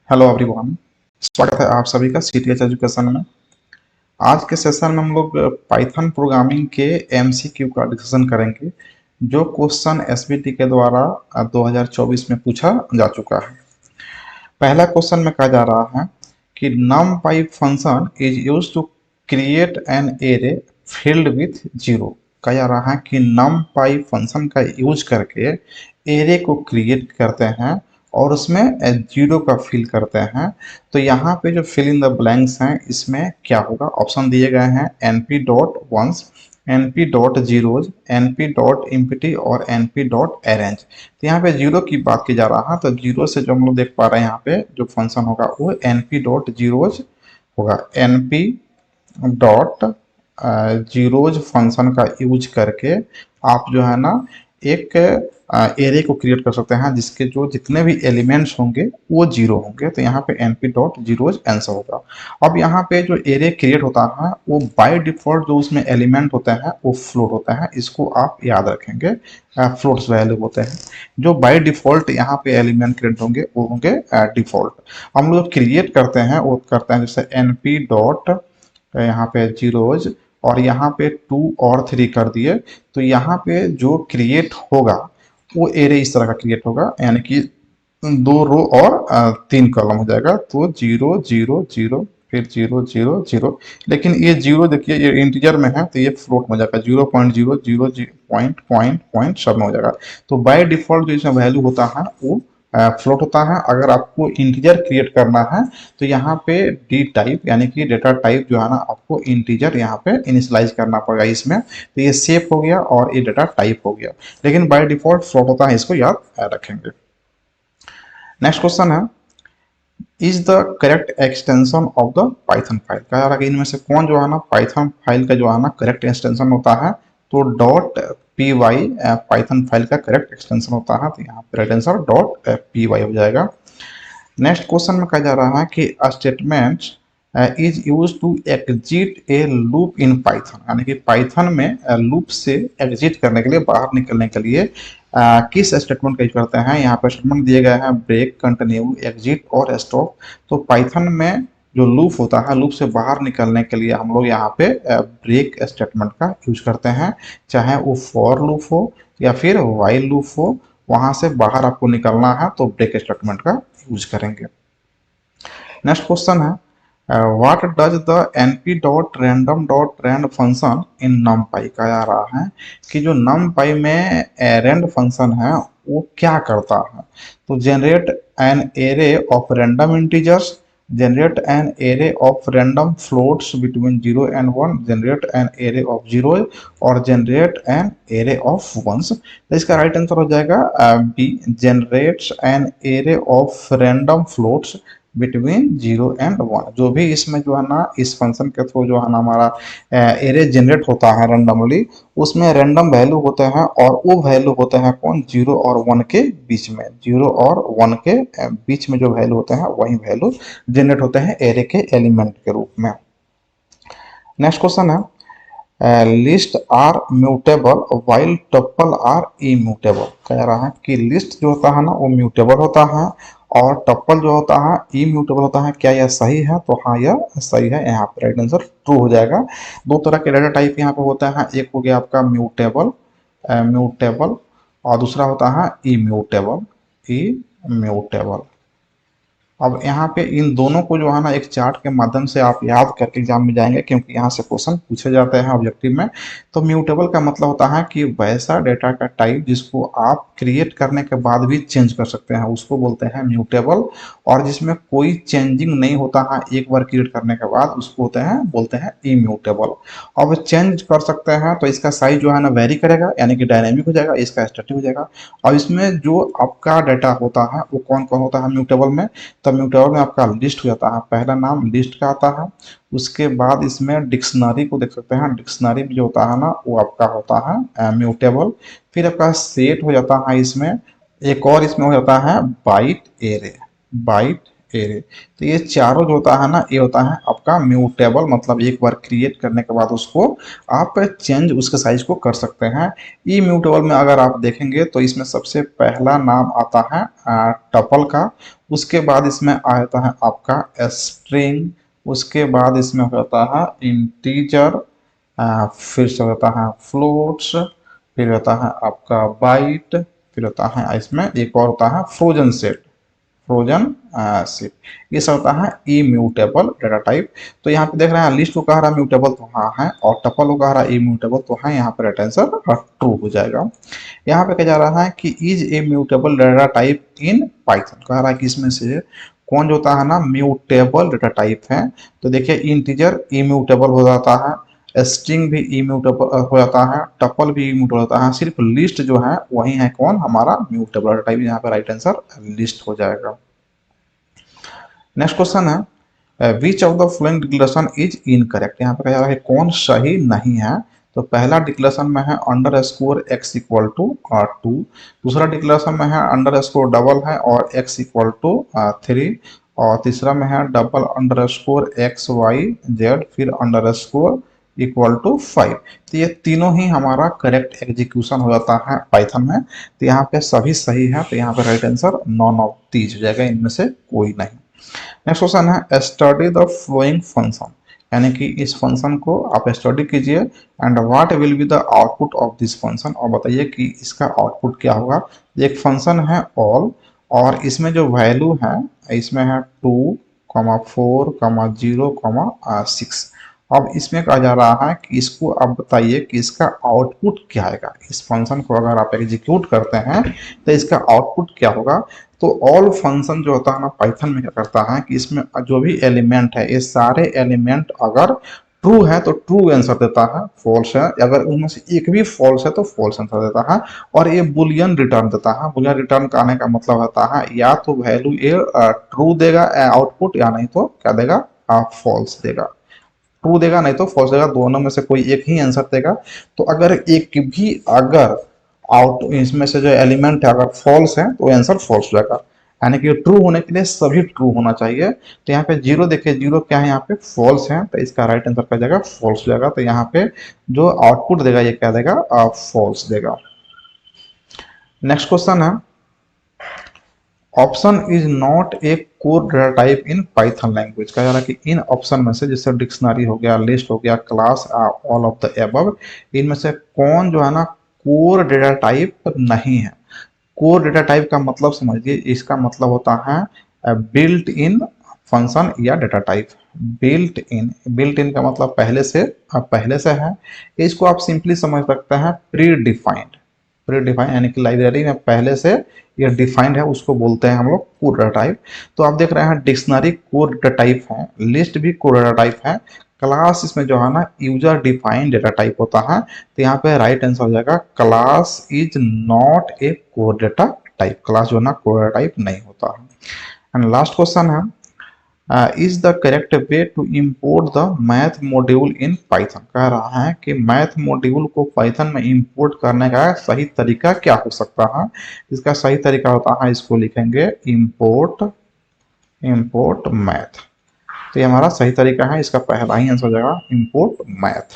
Hello everyone. स्वागत है आप सभी का सीटीएच एजुकेशन में। आज के सेशन में हम लोग पाइथन प्रोग्रामिंग के एमसीक्यू का डिस्कशन करेंगे, जो क्वेश्चन एसबीटी के द्वारा 2024 में पूछा जा चुका है। पहला क्वेश्चन में कहा जा रहा है कि numpy function is used to create an array filled with zero. कहा जा रहा है कि numpy फंक्शन का यूज करके एरे को क्रिएट करते हैं और उसमें जीरो का फिल करते हैं। तो यहाँ पे जो फिल इन द ब्लैंक्स हैं इसमें क्या होगा, ऑप्शन दिए गए हैं np dot ones, np dot zeros, np dot empty और np डॉट अरेंज। तो यहाँ पे जीरो की बात की जा रहा है, तो जीरो से जो हम लोग देख पा रहे हैं यहाँ पे जो फंक्शन होगा वो np डॉट जीरोज होगा। np डॉट जीरोज फंक्शन का यूज करके आप जो है ना एक एरे को क्रिएट कर सकते हैं जिसके जो जितने भी एलिमेंट्स होंगे वो जीरो होंगे। तो यहाँ पे np डॉट जीरोज आंसर होगा। अब यहाँ पे जो एरे क्रिएट होता है वो बाय डिफॉल्ट जो उसमें एलिमेंट होते हैं वो फ्लोट होता है, इसको आप याद रखेंगे। फ्लोट्स वैल्यू होते हैं जो बाय डिफॉल्ट यहाँ पे एलिमेंट क्रिएट होंगे वो होंगे डिफॉल्ट। हम लोग क्रिएट करते हैं वो करते हैं जैसे np डॉट यहाँ पे जीरोज और यहाँ पे 2 और 3 कर दिए, तो यहाँ पे जो क्रिएट होगा वो एरे इस तरह का क्रिएट होगा, यानी कि 2 रो और 3 कॉलम हो जाएगा। तो 0 0 0 फिर 0 0 0। लेकिन ये जीरो देखिए ये इंटीजर में है तो ये फ्लोट में हो जाएगा, 0.0 0 पॉइंट पॉइंट पॉइंट सब में हो जाएगा। तो बाय डिफॉल्ट जो इसमें वैल्यू होता है वो फ्लोट होता है। अगर आपको इंटीजर क्रिएट करना है तो यहाँ पे डी टाइप यानी कि डेटा टाइप जो है ना आपको इंटीजर यहाँ पे इनिशियलाइज करना पड़ेगा इसमें। तो ये सेफ हो गया और ये डेटा टाइप हो गया, लेकिन बाय डिफॉल्ट फ्लोट होता है, इसको याद रखेंगे। नेक्स्ट क्वेश्चन है is the correct extension of the Python file. कहा जा रहा है कि इनमें से कौन जो है ना पाइथन फाइल का जो है ना करेक्ट एक्सटेंशन होता है। तो dot P Y Python file का करेक्ट एक्सटेंशन होता है। तो यहाँ पे right answer dot P Y हो जाएगा। नेक्स्ट क्वेश्चन में कहा जा रहा है कि statement is use to exit a loop in Python, यानी कि पाइथन में लूप से एग्जिट करने के लिए बाहर निकलने के लिए किस स्टेटमेंट का यूज करते हैं। यहाँ पर स्टेटमेंट दिए गए हैं ब्रेक, कंटिन्यू, एग्जिट और स्टॉप। तो पाइथन में जो लूप होता है लूप से बाहर निकलने के लिए हम लोग यहाँ पे ब्रेक स्टेटमेंट का यूज करते हैं, चाहे वो फॉर लूप हो या फिर वाइल लूप हो। वहां से बाहर आपको निकलना है तो ब्रेक स्टेटमेंट का यूज करेंगे। नेक्स्ट क्वेश्चन है what does the np dot random dot rand function in numpy। कहा जा रहा है कि जो numpy में रैंड फंक्शन है वो क्या करता है। तो generate an array of random integers, generate an array of random floats between 0 and 1, generate an array of zeros और generate an array of ones। तो इसका राइट आंसर हो जाएगा B, generates an array of random floats between 0 and 1। जो भी इसमें जो है ना इस फंक्शन के थ्रू जो है ना हमारा एरे जनरेट होता है रैंडमली, उसमें रैंडम वैल्यू होते हैं और वो वैल्यू होते हैं कौन, 0 और 1 के बीच में। 0 और 1 के बीच में जो वैल्यू होते हैं वही वैल्यू जनरेट होते हैं एरे के एलिमेंट के रूप में। नेक्स्ट क्वेश्चन है list are mutable while tuple are immutable. कह रहा है कि लिस्ट जो होता है ना वो म्यूटेबल होता है और टप्पल जो होता है इम्यूटेबल होता है। क्या यह सही है? तो हाँ यह सही है, यहाँ पे राइट आंसर ट्रू हो जाएगा। दो तरह के डाटा टाइप यहाँ पे होता है, एक हो गया आपका म्यूटेबल म्यूटेबल और दूसरा होता है इम्यूटेबल इम्यूटेबल। अब यहाँ पे इन दोनों को जो है ना एक चार्ट के माध्यम से आप याद करके एग्जाम में जाएंगे, क्योंकि यहाँ से क्वेश्चन पूछे जाते हैं ऑब्जेक्टिव में। तो म्यूटेबल का मतलब होता है कि वैसा डेटा का टाइप जिसको आप क्रिएट करने के बाद भी चेंज कर सकते हैं उसको बोलते हैं म्यूटेबल, और जिसमें कोई चेंजिंग नहीं होता है एक बार क्रिएट करने के बाद उसको बोलते हैं इम्यूटेबल। अब चेंज कर सकते हैं तो इसका साइज जो है ना वेरी करेगा, यानी कि डायनेमिक हो जाएगा, इसका स्टैटिक हो जाएगा। और इसमें जो आपका डाटा होता है वो कौन कौन होता है म्यूटेबल में, तो म्यूटेबल में आपका लिस्ट हो जाता है, पहला नाम लिस्ट का आता है। उसके बाद इसमें डिक्शनरी को देख सकते हैं, डिक्शनरी में जो होता है ना वो आपका होता है म्यूटेबल। फिर आपका सेट हो जाता है इसमें, एक और इसमें हो जाता है बाइट एरे बाइट एरे। तो ये चारों जो होता है ना, ये होता है आपका म्यूटेबल, मतलब एक बार क्रिएट करने के बाद उसको आप चेंज उसके साइज को कर सकते हैं। इम्यूटेबल में अगर आप देखेंगे तो इसमें सबसे पहला नाम आता है टपल का, उसके बाद इसमें आता है आपका स्ट्रिंग, उसके बाद इसमें होता है इंटीजर, फिर से होता है फ्लोट्स, फिर होता है आपका बाइट, फिर होता है इसमें एक और होता है फ्रोजन सेट, फ्रोजन सेट। ये सब होता है इम्यूटेबल डाटा टाइप। तो यहाँ पे देख रहे हैं लिस्ट को कह रहा है म्यूटेबल तो हाँ है, और टपल को कह रहा है इम्यूटेबल तो है, यहाँ पर राइट आंसर ट्रू हो जाएगा। यहाँ पे कहा जा रहा है कि is a mutable data type in Python, कह रहा है कि इसमें से कौन जो होता है ना म्यूटेबल डाटा टाइप है। तो देखिए इंटीजर इम्यूटेबल हो जाता है, स्ट्रिंग भी इम्यूटेबल हो जाता है, टपल भी इम्यूटेबल होता है, सिर्फ लिस्ट जो है वही है कौन हमारा म्यूटेबल डाटा टाइप। यहाँ पे राइट आंसर लिस्ट हो जाएगा। नेक्स्ट क्वेश्चन है which of the following declaration is incorrect, यहाँ पे कहा जा रहा है कौन सही नहीं है। तो पहला डिक्लेरेशन में है underscore X equal to 2, दूसरा डिक्लेरेशन में है अंडर स्कोर डबल है और एक्स इक्वल टू 3, और तीसरा में है double underscore X Y Z फिर अंडर स्कोर इक्वल टू 5। तो ये तीनों ही हमारा करेक्ट एग्जीक्यूशन हो जाता है पाइथन में। तो यहाँ पे सभी सही है, तो यहाँ पे right answer none of these हो जाएगा, इनमें से कोई नहीं। नेक्स्ट क्वेश्चन है स्टडी द फ्लोइंग फंक्शन, यानी कि इस फंक्शन को आप स्टडी कीजिए and what will be the output of this function, और बताइए कि इसका आउटपुट क्या होगा। एक फंक्शन है ऑल, और इसमें जो वैल्यू है इसमें है 2, 4, 0, 6। अब इसमें कहा जा रहा है कि इसको आप बताइए कि इसका आउटपुट क्या आएगा। इस फंक्शन को अगर आप एग्जीक्यूट करते हैं तो इसका आउटपुट क्या होगा। तो ऑल फंक्शन जो होता है ना पाइथन में क्या करता है कि इसमें जो भी एलिमेंट है ये सारे एलिमेंट अगर ट्रू है तो ट्रू आंसर देता है, फॉल्स है अगर उनमें से एक भी फॉल्स है तो फॉल्स आंसर देता है, और ये बुलियन रिटर्न देता है। बुलियन रिटर्न का आने का मतलब होता है या तो वैल्यू ये ट्रू देगा आउटपुट, या नहीं तो क्या देगा फॉल्स देगा। ट्रू देगा नहीं तो फॉल्स देगा, दोनों में से कोई एक ही आंसर देगा। तो अगर एक भी अगर आउट इसमें से जो एलिमेंट है अगर फॉल्स है तो आंसर फॉल्स हो जाएगा, यानी कि ट्रू होने के लिए सभी ट्रू होना चाहिए। तो यहाँ पे जीरो देखिए, जीरो क्या है यहाँ पे फॉल्स है, तो इसका राइट आंसर क्या जाएगा फॉल्स हो जाएगा। तो यहाँ पे जो आउटपुट देगा ये क्या देगा फॉल्स देगा। नेक्स्ट क्वेश्चन है option is not a core data type in Python language, कहा जा रहा है कि इन ऑप्शन में से जैसे डिक्शनरी हो गया, लिस्ट हो गया, class, all of the above, इनमें से कौन जो है ना कोर डेटा टाइप नहीं है। कोर डेटा टाइप का मतलब समझिए, इसका मतलब होता है बिल्ट इन फंक्शन या डेटा टाइप। बिल्ट इन का मतलब पहले से है। इसको आप सिंपली समझ सकते हैं प्री डिफाइंड। प्री डिफाइंड यानी कि लाइब्रेरी में पहले से ये डिफाइंड है, उसको बोलते हैं हम लोग कोर डेटा टाइप। तो आप देख रहे हैं डिक्शनरी कोर डेटा टाइप है, लिस्ट भी कोर डेटा टाइप है, क्लास इसमें जो है ना यूजर डिफाइंड डेटा टाइप होता है। तो यहाँ पे राइट आंसर हो जाएगा class is not a core data type, class जो है ना कोर डेटा टाइप नहीं होता है। एंड लास्ट क्वेश्चन है is the correct way to import the math module in Python, कह रहा है कि मैथ मॉड्यूल को पाइथन में इंपोर्ट करने का सही तरीका क्या हो सकता है। इसका सही तरीका होता है, इसको लिखेंगे इंपोर्ट मैथ। तो ये हमारा सही तरीका है, इसका पहला ही आंसर हो जाएगा इंपोर्ट मैथ।